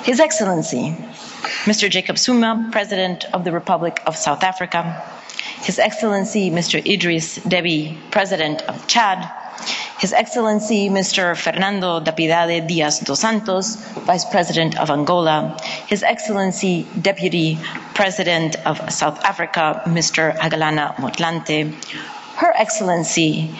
His Excellency, Mr. Jacob Zuma, President of the Republic of South Africa, His Excellency, Mr. Idris Deby, President of Chad, His Excellency, Mr. Fernando da Piedade Dias dos Santos, Vice President of Angola, His Excellency, Deputy President of South Africa, Mr. Agalana Motlanthe, Her Excellency,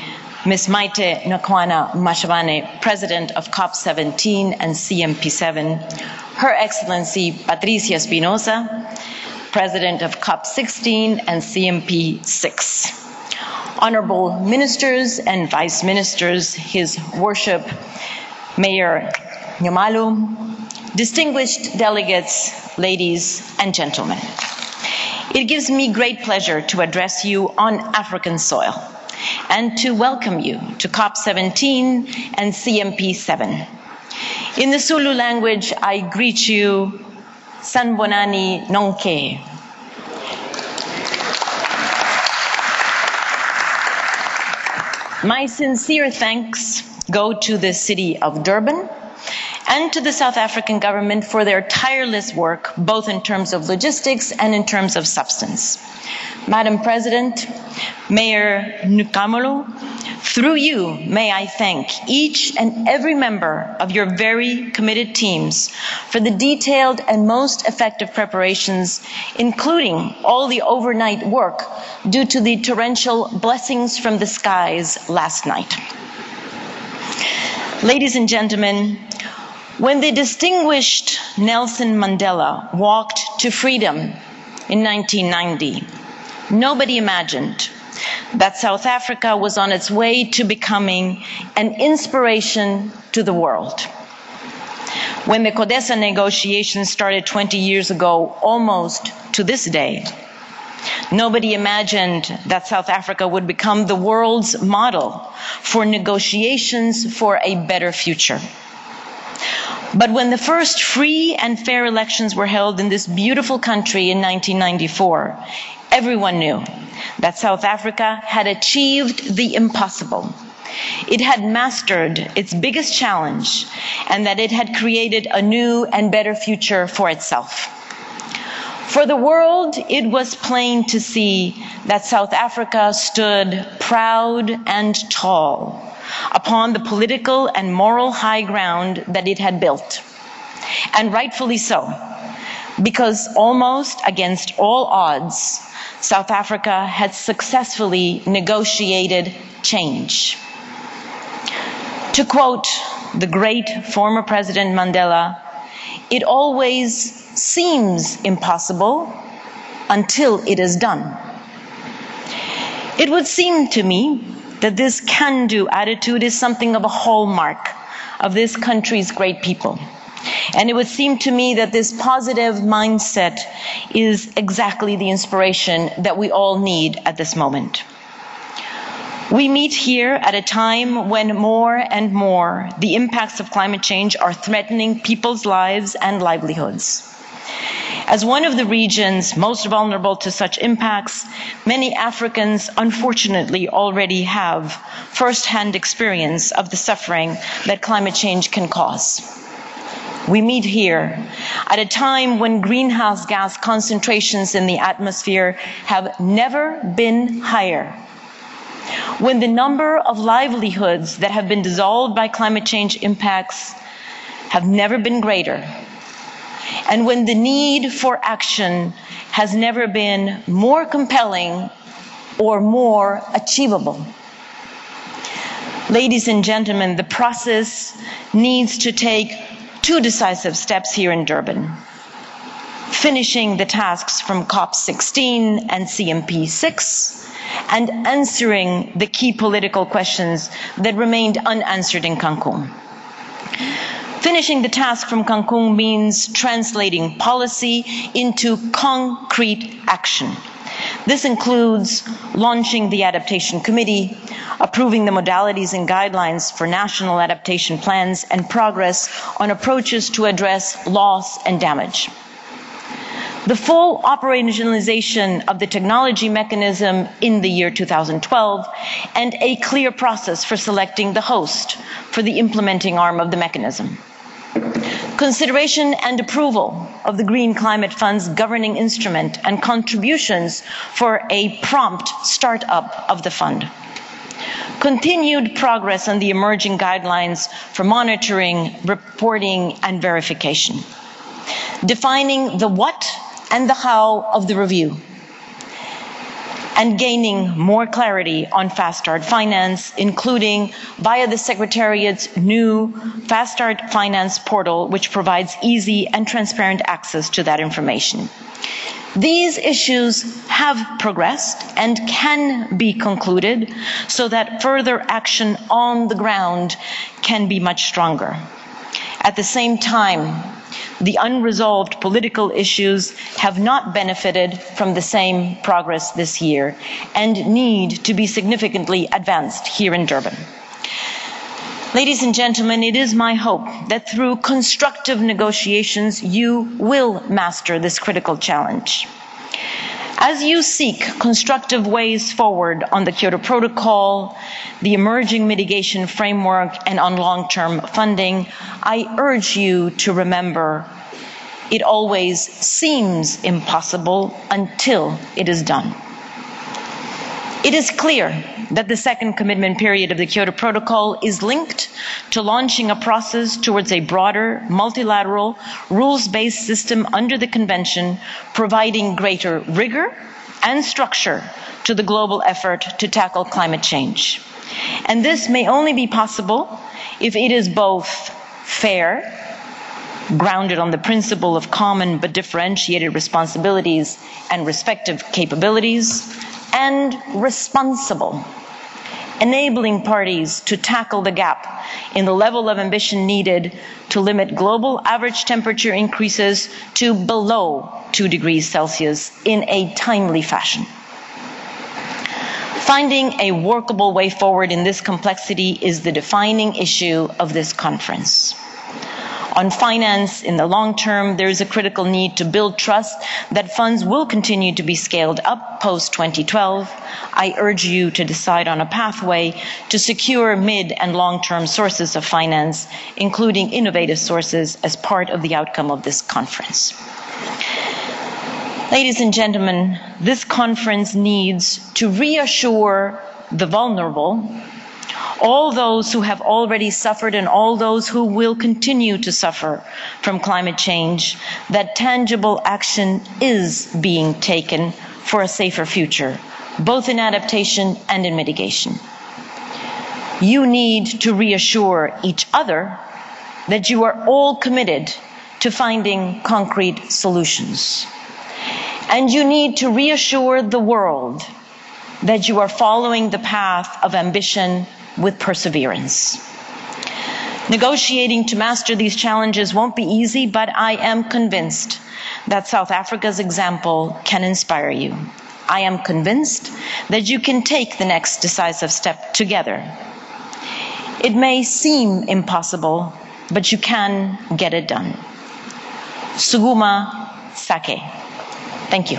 Ms. Maite Nakwana Mashabane, President of COP17 and CMP7, Her Excellency Patricia Espinosa, President of COP16 and CMP6. Honorable Ministers and Vice Ministers, His Worship Mayor Nyamalu, distinguished delegates, ladies and gentlemen. It gives me great pleasure to address you on African soil and to welcome you to COP17 and CMP7. In the Zulu language, I greet you, Sanbonani Nonke. My sincere thanks go to the city of Durban and to the South African government for their tireless work, both in terms of logistics and in terms of substance. Madam President, Mayor Nyamalu, through you, may I thank each and every member of your very committed teams for the detailed and most effective preparations, including all the overnight work due to the torrential blessings from the skies last night. Ladies and gentlemen, when the distinguished Nelson Mandela walked to freedom in 1990, nobody imagined that South Africa was on its way to becoming an inspiration to the world. When the CODESA negotiations started 20 years ago, almost to this day, nobody imagined that South Africa would become the world's model for negotiations for a better future. But when the first free and fair elections were held in this beautiful country in 1994, everyone knew that South Africa had achieved the impossible. It had mastered its biggest challenge, and that it had created a new and better future for itself. For the world, it was plain to see that South Africa stood proud and tall upon the political and moral high ground that it had built. And rightfully so, because almost against all odds, South Africa had successfully negotiated change. To quote the great former President Mandela, it always seems impossible until it is done. It would seem to me that this can-do attitude is something of a hallmark of this country's great people. And it would seem to me that this positive mindset is exactly the inspiration that we all need at this moment. We meet here at a time when more and more the impacts of climate change are threatening people's lives and livelihoods. As one of the regions most vulnerable to such impacts, many Africans unfortunately already have first-hand experience of the suffering that climate change can cause. We meet here at a time when greenhouse gas concentrations in the atmosphere have never been higher, when the number of livelihoods that have been dissolved by climate change impacts have never been greater, and when the need for action has never been more compelling or more achievable. Ladies and gentlemen, the process needs to take two decisive steps here in Durban: finishing the tasks from COP16 and CMP6, and answering the key political questions that remained unanswered in Cancun. Finishing the task from Cancun means translating policy into concrete action. This includes launching the Adaptation Committee, approving the modalities and guidelines for national adaptation plans, and progress on approaches to address loss and damage. The full operationalization of the technology mechanism in the year 2012, and a clear process for selecting the host for the implementing arm of the mechanism. consideration and approval of the Green Climate Fund's governing instrument and contributions for a prompt start-up of the fund. Continued progress on the emerging guidelines for monitoring, reporting, and verification. Defining the what and the how of the review. And gaining more clarity on Fast Start Finance, including via the Secretariat's new Fast Start Finance portal, which provides easy and transparent access to that information. These issues have progressed and can be concluded so that further action on the ground can be much stronger. At the same time, the unresolved political issues have not benefited from the same progress this year and need to be significantly advanced here in Durban. Ladies and gentlemen, it is my hope that through constructive negotiations, you will master this critical challenge. As you seek constructive ways forward on the Kyoto Protocol, the emerging mitigation framework, and on long-term funding, I urge you to remember it always seems impossible until it is done. It is clear that the second commitment period of the Kyoto Protocol is linked to launching a process towards a broader, multilateral, rules-based system under the Convention, providing greater rigor and structure to the global effort to tackle climate change. And this may only be possible if it is both fair, grounded on the principle of common but differentiated responsibilities and respective capabilities, and responsible, enabling parties to tackle the gap in the level of ambition needed to limit global average temperature increases to below 2 degrees Celsius in a timely fashion. Finding a workable way forward in this complexity is the defining issue of this conference. On finance in the long term, there is a critical need to build trust that funds will continue to be scaled up post-2012. I urge you to decide on a pathway to secure mid- and long-term sources of finance, including innovative sources, as part of the outcome of this conference. Ladies and gentlemen, this conference needs to reassure the vulnerable, all those who have already suffered and all those who will continue to suffer from climate change, that tangible action is being taken for a safer future, both in adaptation and in mitigation. You need to reassure each other that you are all committed to finding concrete solutions. And you need to reassure the world that you are following the path of ambition with perseverance. Negotiating to master these challenges won't be easy, but I am convinced that South Africa's example can inspire you. I am convinced that you can take the next decisive step together. It may seem impossible, but you can get it done. Suguma Sake. Thank you.